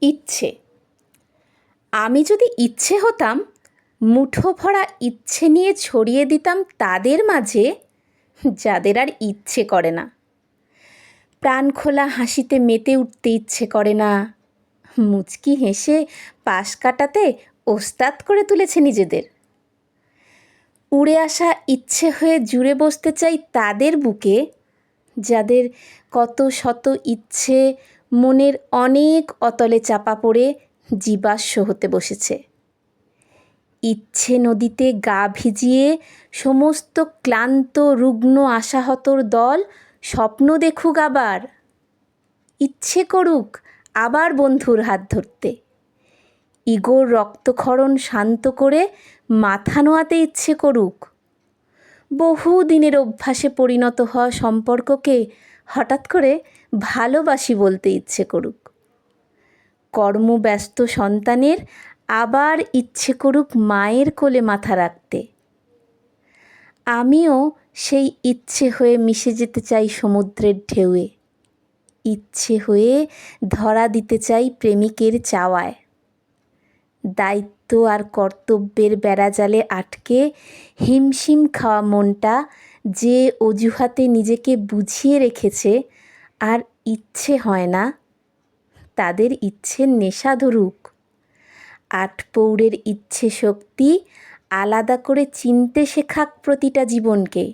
ইচ্ছে। আমি যদি ইচ্ছে হতাম, মুঠো ভরা ইচ্ছে নিয়ে ছড়িয়ে দিতাম তাদের মাঝে যাদের আর ইচ্ছে করে না। প্রাণখোলা হাসিতে মেতে উঠতে ইচ্ছে করে না, মুচকি হেসে পাশ কাটাতে ওস্তাদ করে তুলেছে নিজেদের। উড়ে আসা ইচ্ছে হয়ে জুড়ে বসতে চাই তাদের বুকে, যাদের কত শত ইচ্ছে মনের অনেক অতলে চাপা পড়ে জীবাশ্ম হতে বসেছে। ইচ্ছে নদীতে গা ভিজিয়ে সমস্ত ক্লান্ত রুগ্ন আশাহতর দল স্বপ্ন দেখুক আবার, ইচ্ছে করুক আবার বন্ধুর হাত ধরতে। ইগোর রক্তক্ষরণ শান্ত করে মাথা নোয়াতে ইচ্ছে করুক। বহু দিনের অভ্যাসে পরিণত হওয়া সম্পর্ককে হঠাৎ করে ভালোবাসি বলতে ইচ্ছে করুক। কর্মব্যস্ত সন্তানের আবার ইচ্ছে করুক মায়ের কোলে মাথা রাখতে। আমিও সেই ইচ্ছে হয়ে মিশে যেতে চাই সমুদ্রের ঢেউয়ে, ইচ্ছে হয়ে ধরা দিতে চাই প্রেমিকের চাওয়ায়। দায়িত্ব আর কর্তব্যের বেড়াজালে আটকে হিমশিম খাওয়া মনটা যে অজুহাতে নিজেকে বুঝিয়ে রেখেছে আর ইচ্ছে হয় না, তাদের ইচ্ছের নেশা ধরুক। আটপৌরের ইচ্ছে শক্তি আলাদা করে চিনতে শেখাক প্রতিটা জীবনকে।